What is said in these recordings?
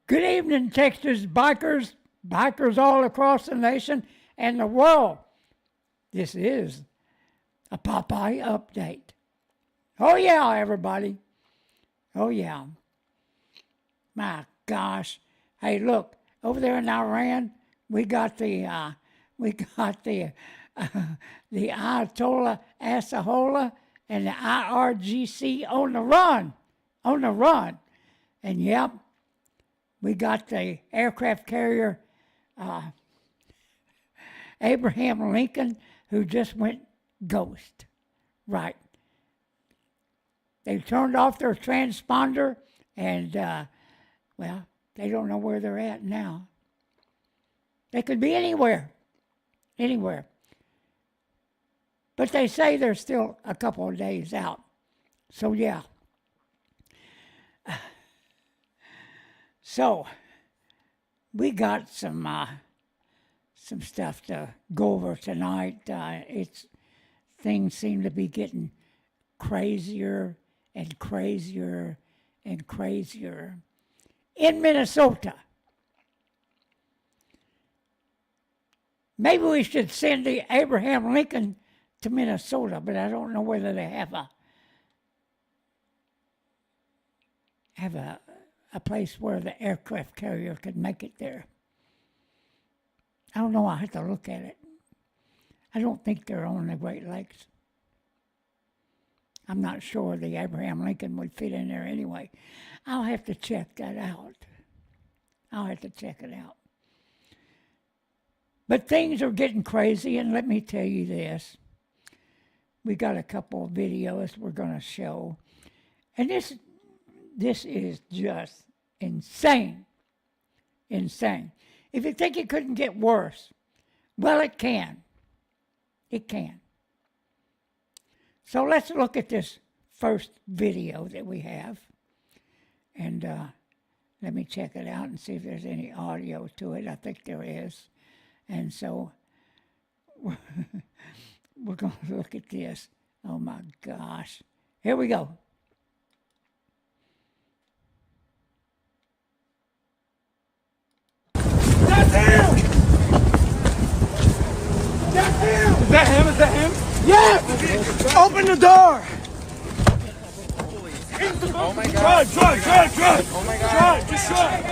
Good evening, Texas bikers, bikers all across the nation and the world. This is a Popeye update. Oh yeah, everybody. Oh yeah. My gosh. Hey, look, over there in Iran, we got the Ayatollah Asahola and the IRGC on the run. And yep, we got the aircraft carrier Abraham Lincoln, who just went ghost. Right. They turned off their transponder, and, well, they don't know where they're at now. They could be anywhere. But they say they're still a couple of days out. So, yeah. So, we got some stuff to go over tonight. Things seem to be getting crazier and crazier and crazier in Minnesota. Maybe we should send the Abraham Lincoln to Minnesota, but I don't know whether they have a place where the aircraft carrier could make it there. I don't know. I have to look at it. I don't think they're on the Great Lakes. I'm not sure the Abraham Lincoln would fit in there anyway. I'll have to check that out. But things are getting crazy, and let me tell you this. We got a couple of videos we're going to show. And this is just insane. Insane. If you think it couldn't get worse, well, it can. It can. So let's look at this first video that we have. And let me check it out and see if there's any audio to it. I think there is. And so we're going to look at this. Oh, my gosh. Here we go. That's him! That's him! Is that him? Is that him? Yes! Open the door! Oh my God. Drive! Oh my God. Just drive!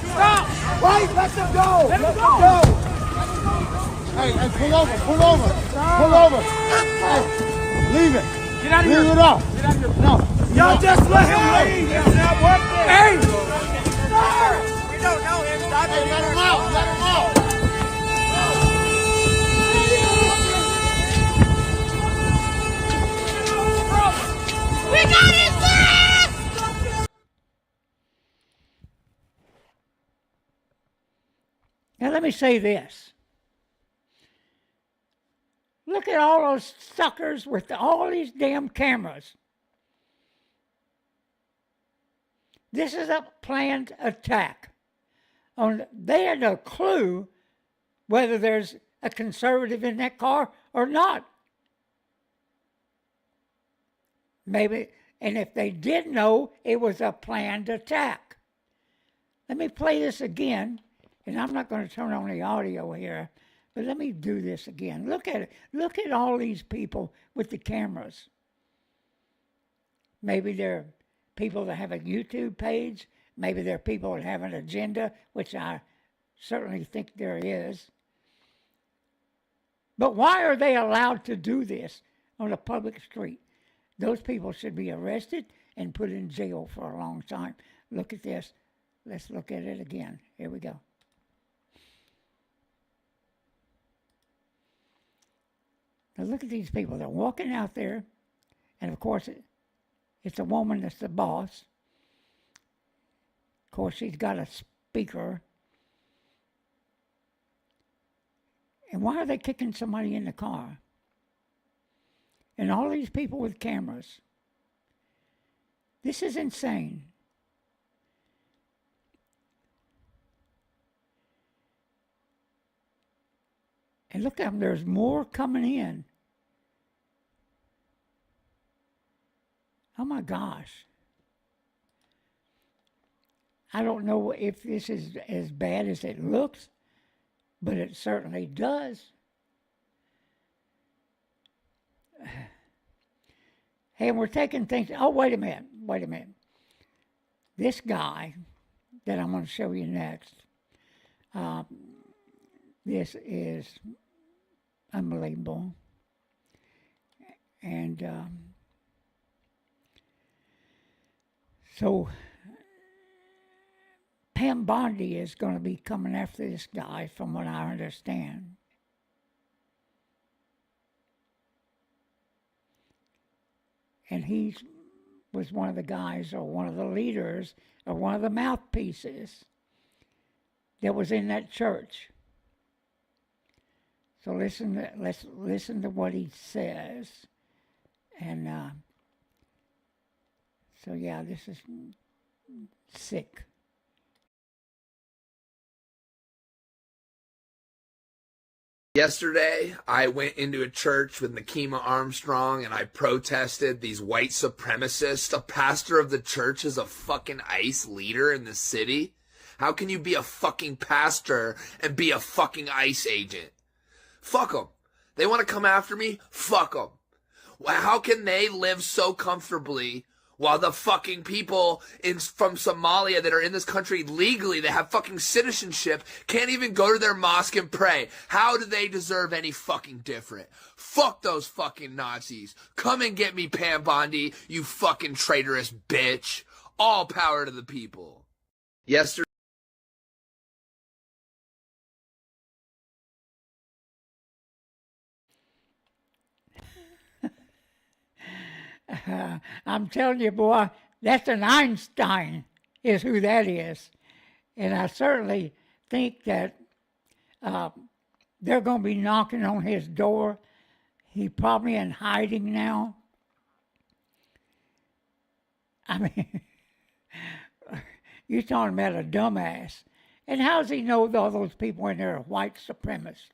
Stop! Wait, let them go! Let them go! Hey, pull over! Pull over! Hey, leave it! Get out of here! Leave it up! Get out of here! No! Y'all just let him leave! It's not worth it! Hey! We don't know him. Stop Hey, it. let him out! Let him out! We got his back! Now, let me say this. Look at all those suckers with all these damn cameras. This is a planned attack. They had no clue whether there's a conservative in that car or not. Maybe, and if they did know, it was a planned attack. Let me play this again, and I'm not going to turn on the audio here, but let me do this again. Look at it. Look at all these people with the cameras. Maybe they're people that have a YouTube page. Maybe they're people that have an agenda, which I certainly think there is. But why are they allowed to do this on a public street? Those people should be arrested and put in jail for a long time. Look at this. Let's look at it again. Here we go. Now look at these people. They're walking out there. And of course, it's a woman that's the boss. Of course, she's got a speaker. And why are they kicking somebody in the car? And all these people with cameras. This is insane. And look at them, there's more coming in. Oh my gosh. I don't know if this is as bad as it looks, but it certainly does. Hey, and we're taking things. Oh, wait a minute. This guy that I'm going to show you next, this is unbelievable. And so Pam Bondi is going to be coming after this guy, from what I understand. And he was one of the guys, or one of the leaders, or one of the mouthpieces that was in that church. So let's listen to what he says. And so yeah, this is sick. Yesterday, I went into a church with Nakima Armstrong and I protested these white supremacists. A pastor of the church is a fucking ICE leader in the city. How can you be a fucking pastor and be a fucking ICE agent? Fuck them. They want to come after me? Fuck them. How can they live so comfortably while the fucking people from Somalia that are in this country legally, that have fucking citizenship, can't even go to their mosque and pray? How do they deserve any fucking different? Fuck those fucking Nazis. Come and get me, Pam Bondi, you fucking traitorous bitch. All power to the people. Yesterday. I'm telling you, boy, that's an Einstein, is who that is. And I certainly think that they're going to be knocking on his door. He's probably in hiding now. I mean, you're talking about a dumbass. And how does he know that all those people in there are white supremacists?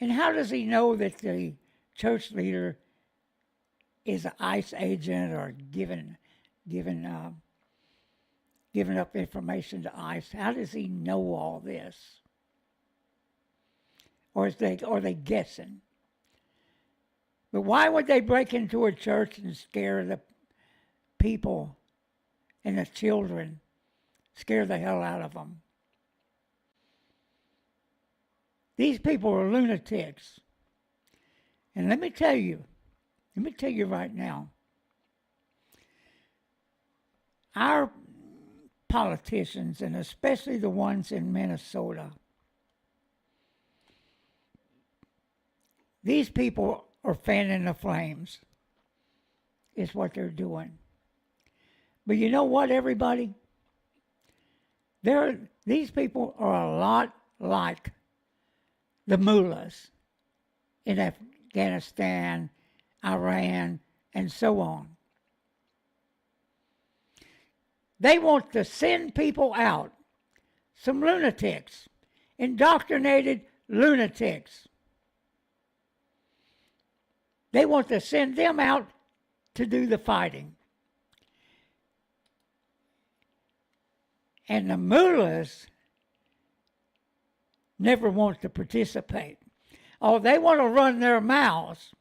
And how does he know that the church leader is an ICE agent or giving up information to ICE? How does he know all this? Or are they guessing? But why would they break into a church and scare the people and the children, scare the hell out of them? These people are lunatics. And let me tell you right now, our politicians, and especially the ones in Minnesota, these people are fanning the flames, is what they're doing. But you know what, everybody? These people are a lot like the mullahs in Afghanistan, Iran, and so on. They want to send people out, some lunatics, indoctrinated lunatics. They want to send them out to do the fighting. And the mullahs never want to participate. Oh, they want to run their mouths.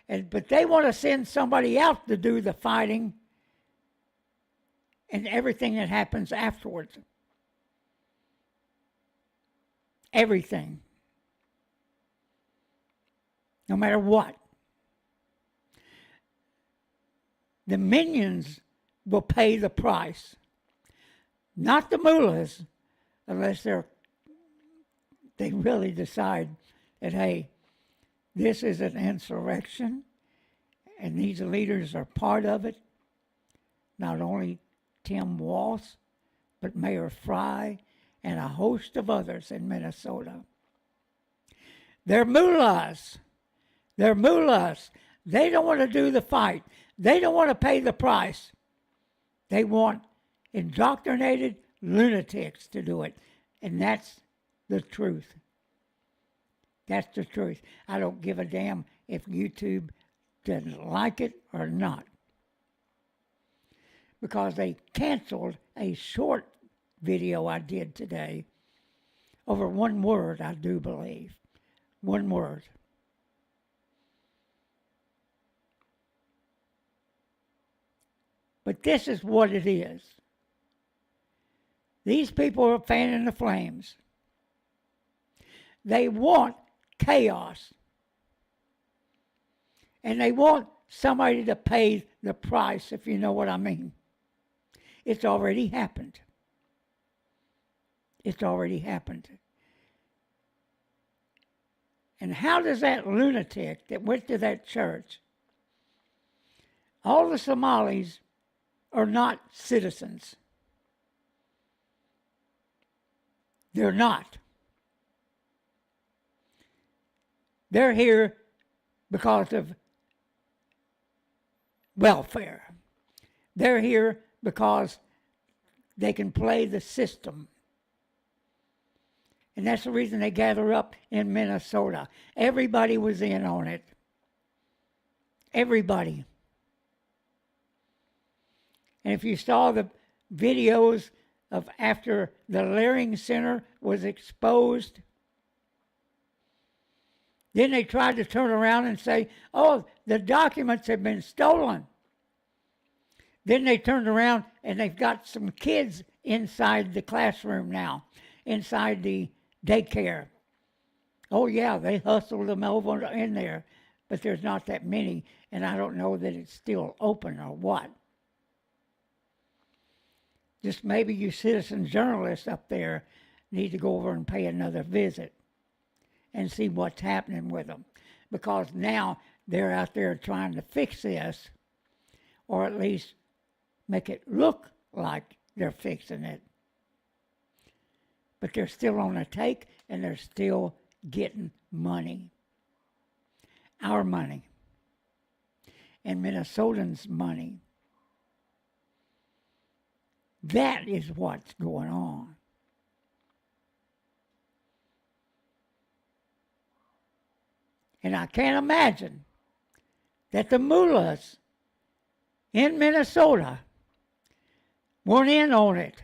But they want to send somebody out to do the fighting and everything that happens afterwards. Everything. No matter what. The minions will pay the price. Not the mullahs, unless they really decide that, hey, this is an insurrection, and these leaders are part of it. Not only Tim Walz, but Mayor Fry, and a host of others in Minnesota. They're mullahs. They're mullahs. They don't want to do the fight. They don't want to pay the price. They want indoctrinated lunatics to do it. And that's the truth. That's the truth. I don't give a damn if YouTube doesn't like it or not. Because they canceled a short video I did today over one word, I do believe. One word. But this is what it is. These people are fanning the flames. They want chaos. And they want somebody to pay the price, if you know what I mean. It's already happened. It's already happened. And how does that lunatic that went to that church, all the Somalis are not citizens. They're not. They're here because of welfare. They're here because they can play the system. And that's the reason they gather up in Minnesota. Everybody was in on it. Everybody. And if you saw the videos of after the Leering Center was exposed, then they tried to turn around and say, oh, the documents have been stolen. Then they turned around and they've got some kids inside the classroom now, inside the daycare. Oh, yeah, they hustled them over in there, but there's not that many, and I don't know that it's still open or what. Just maybe you citizen journalists up there need to go over and pay another visit and see what's happening with them. Because now they're out there trying to fix this, or at least make it look like they're fixing it. But they're still on the take, and they're still getting money. Our money. And Minnesotans' money. That is what's going on. And I can't imagine that the mullahs in Minnesota weren't in on it.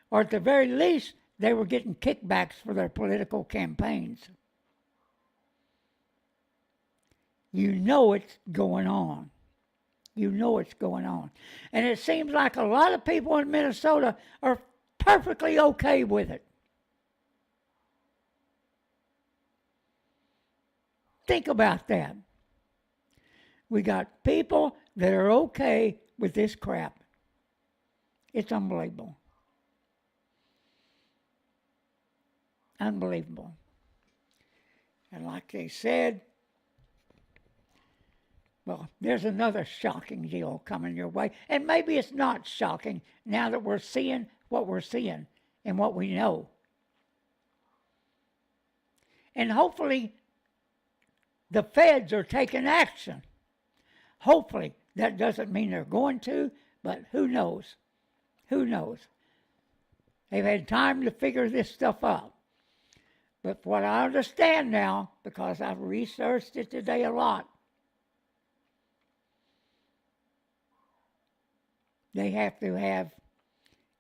Or at the very least, they were getting kickbacks for their political campaigns. You know it's going on. You know it's going on. And it seems like a lot of people in Minnesota are perfectly okay with it. Think about that. We got people that are okay with this crap. It's unbelievable. Unbelievable. And like they said, well, there's another shocking deal coming your way. And maybe it's not shocking now that we're seeing what we're seeing and what we know. And hopefully the feds are taking action. Hopefully. That doesn't mean they're going to, but who knows? Who knows? They've had time to figure this stuff out. But what I understand now, because I've researched it today a lot, they have to have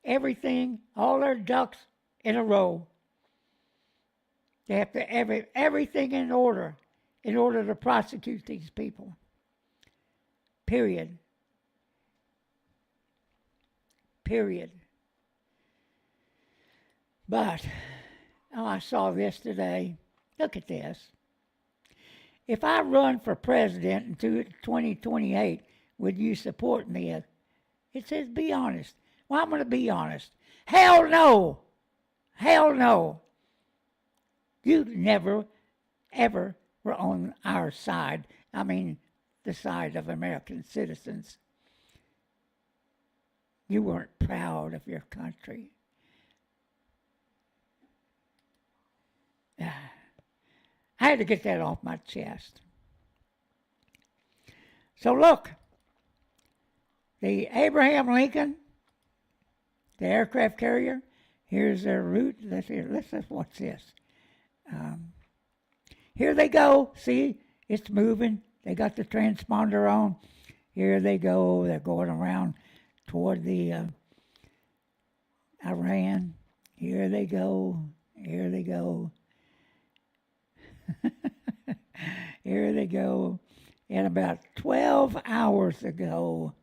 everything, all their ducks in a row. They have to have everything in order to prosecute these people. Period. Period. But, oh, I saw this today. Look at this. If I run for president in 2028, would you support me? It says be honest. Well, I'm going to be honest. Hell no. Hell no. You never, ever were on our side. I mean, the side of American citizens. You weren't proud of your country. I had to get that off my chest. So look, the Abraham Lincoln, the aircraft carrier. Here's their route. Let's watch this. Here they go. See, it's moving. They got the transponder on. Here they go. They're going around toward the Iran. Here they go. Here they go. Here they go. And about 12 hours ago,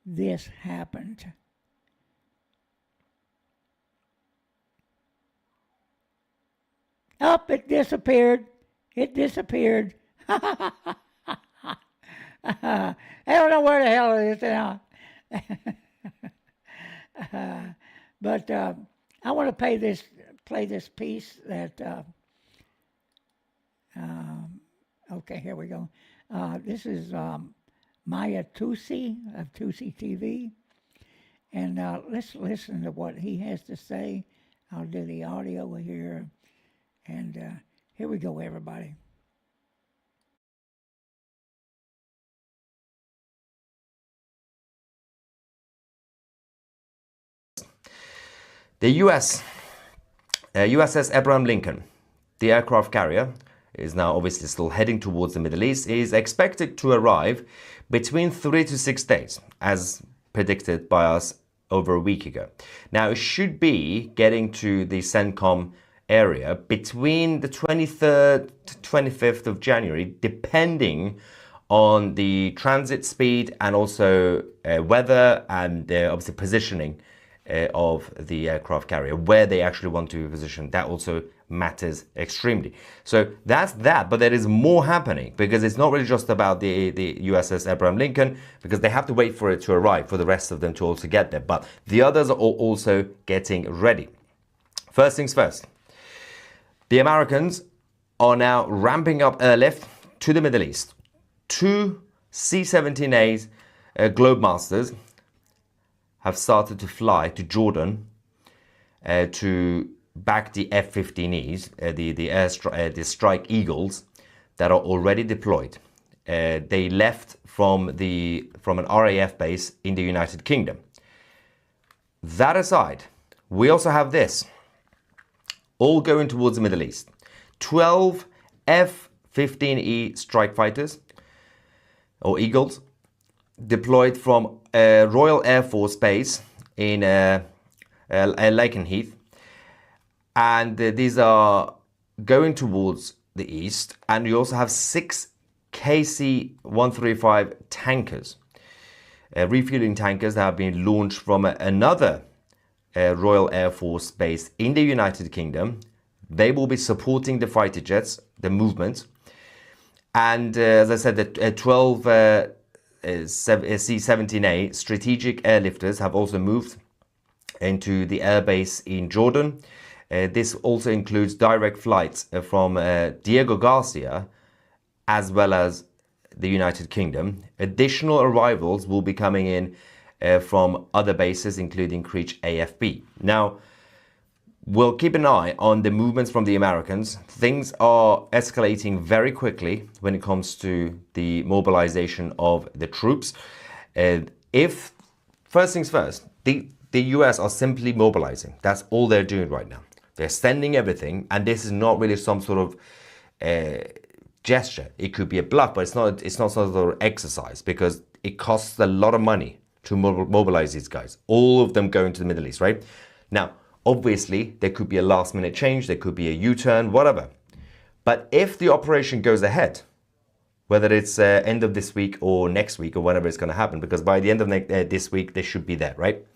this happened. Up, it disappeared. It disappeared. I don't know where the hell it is now. But I want to play this piece that. Okay, here we go. This is Maya Tusi of Tusi TV, and let's listen to what he has to say. I'll do the audio here, and here we go, everybody. The USS Abraham Lincoln, the aircraft carrier, is now obviously still heading towards the Middle East, is expected to arrive between 3 to 6 days, as predicted by us over a week ago. Now, it should be getting to the CENTCOM area between the 23rd to 25th of January, depending on the transit speed and also weather and obviously positioning of the aircraft carrier, where they actually want to be positioned. That also matters extremely. So that's that, but there is more happening, because it's not really just about the USS Abraham Lincoln, because they have to wait for it to arrive, for the rest of them to also get there. But the others are also getting ready. First things first, the Americans are now ramping up airlift to the Middle East. 2 C-17As Globemasters have started to fly to Jordan to back the F-15Es, the Strike Eagles that are already deployed. They left from an RAF base in the United Kingdom. That aside, we also have this, all going towards the Middle East. 12 F-15E strike fighters, or Eagles, deployed from a Royal Air Force base in Lakenheath, and these are going towards the east. And you also have 6 KC-135 tankers, refueling tankers that have been launched from another Royal Air Force base in the United Kingdom. They will be supporting the fighter jets, the movement. And as I said, the 12 C-17A strategic airlifters have also moved into the airbase in Jordan. This also includes direct flights from Diego Garcia as well as the United Kingdom. Additional arrivals will be coming in from other bases, including Creech AFB. Now, we'll keep an eye on the movements from the Americans. Things are escalating very quickly when it comes to the mobilization of the troops. First things first, the US are simply mobilizing. That's all they're doing right now. They're sending everything, and this is not really some sort of gesture. It could be a bluff, but it's not some sort of exercise, because it costs a lot of money to mobilize these guys. All of them going to the Middle East, right? Now, obviously, there could be a last-minute change, there could be a U-turn, whatever. But if the operation goes ahead, whether it's end of this week or next week or whenever it's going to happen, because by the end of this week, they should be there, right?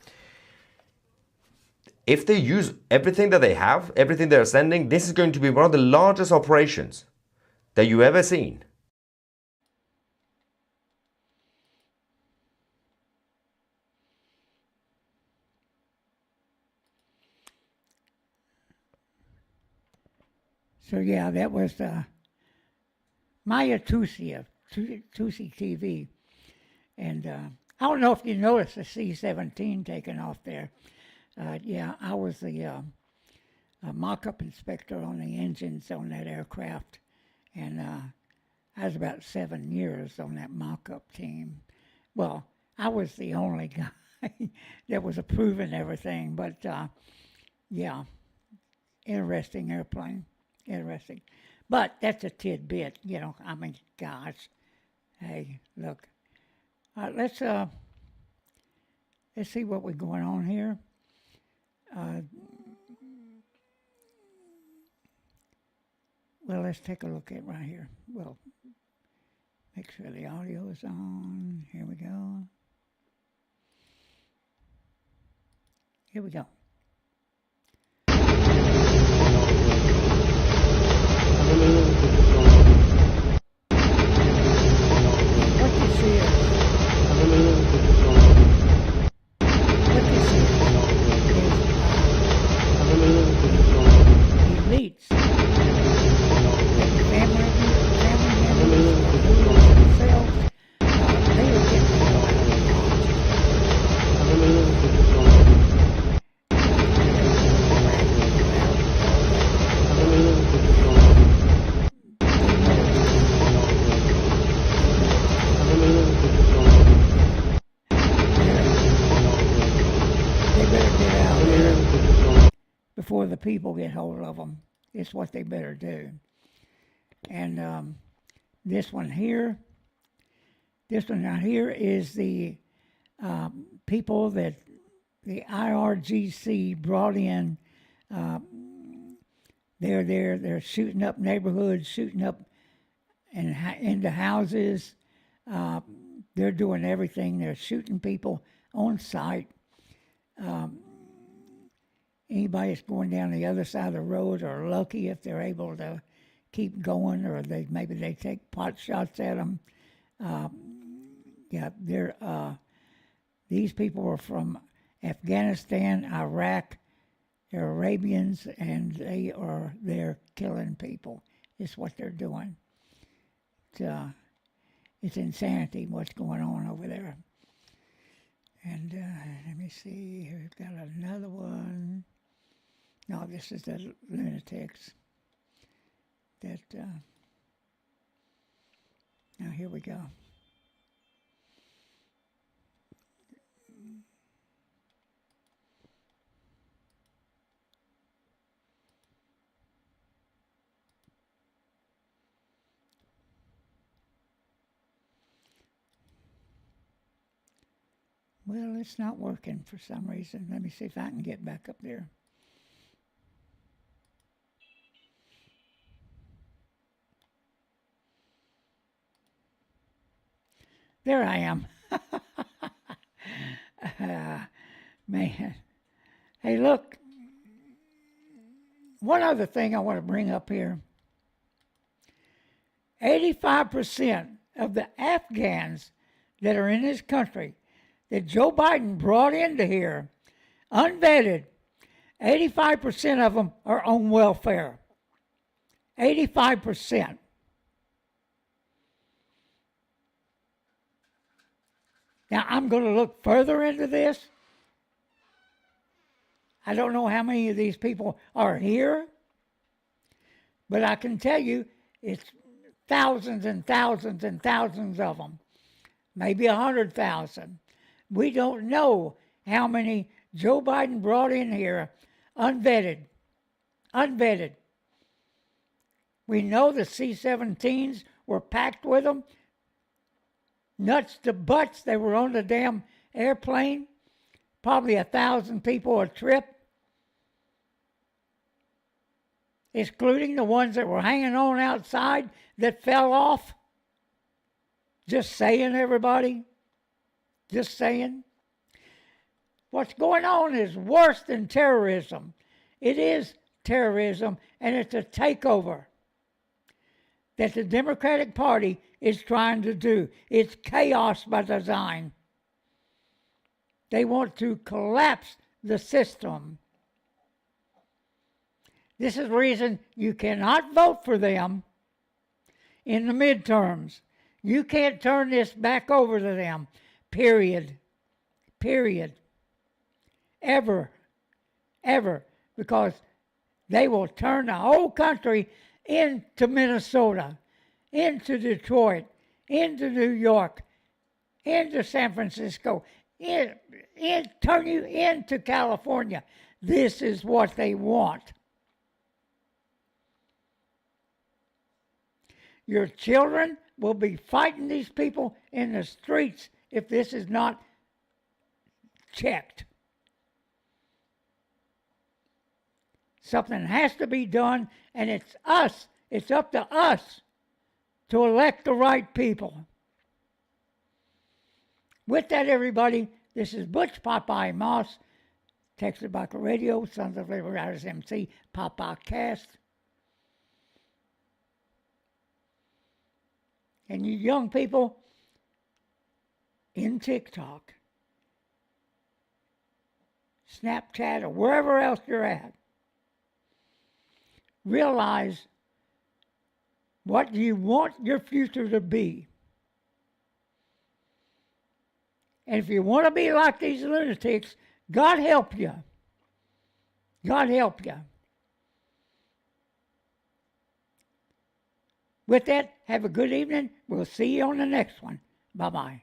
If they use everything that they have, everything they're sending, this is going to be one of the largest operations that you've ever seen. So yeah, that was Maya Tusi of Tusi TV. And I don't know if you noticed the C-17 taking off there. Yeah, I was the mock-up inspector on the engines on that aircraft. And I was about 7 years on that mock-up team. Well, I was the only guy that was approving everything. But yeah, interesting airplane, interesting. But that's a tidbit, you know. I mean, gosh, hey, look. Let's see what we're going on here. Well, let's take a look at right here. Well, make sure the audio is on. Here we go. Here we go. What this is, elites, family members, themselves, they were getting the hell out of They better get out there before the people get hold of them. It's what they better do. And this one right here is the people that the IRGC brought in. They're shooting up neighborhoods, shooting up into houses. They're doing everything. They're shooting people on sight. Anybody that's going down the other side of the road are lucky if they're able to keep going, or maybe they take pot shots at them. These people are from Afghanistan, Iraq. They're Arabians, and they're killing people. It's what they're doing. It's insanity what's going on over there. And let me see, we've got another one. No, this is the lunatics. Now here we go. Well, it's not working for some reason. Let me see if I can get back up there. There I am. Man. Hey, look. One other thing I want to bring up here. 85% of the Afghans that are in this country that Joe Biden brought into here, unvetted, 85% of them are on welfare. 85%. Now, I'm going to look further into this. I don't know how many of these people are here, but I can tell you it's thousands and thousands and thousands of them, maybe 100,000. We don't know how many Joe Biden brought in here unvetted. Unvetted. We know the C-17s were packed with them. Nuts to butts, they were on the damn airplane. Probably 1,000 people a trip, excluding the ones that were hanging on outside that fell off. Just saying, everybody. Just saying. What's going on is worse than terrorism. It is terrorism, and it's a takeover that the Democratic Party is trying to do. It's chaos by design. They want to collapse the system. This is the reason you cannot vote for them in the midterms. You can't turn this back over to them. Period. Period. Ever. Ever. Because they will turn the whole country into Minnesota, into Detroit, into New York, into San Francisco, turn you into California. This is what they want. Your children will be fighting these people in the streets if this is not checked. Something has to be done, and it's us. It's up to us to elect the right people. With that, everybody, this is Butch Popeye Moss, Texas Biker Radio, Sons of Liberty Riders MC, Popeye Cast. And you young people in TikTok, Snapchat, or wherever else you're at, realize what you want your future to be. And if you want to be like these lunatics, God help you. God help you. With that, have a good evening. We'll see you on the next one. Bye-bye.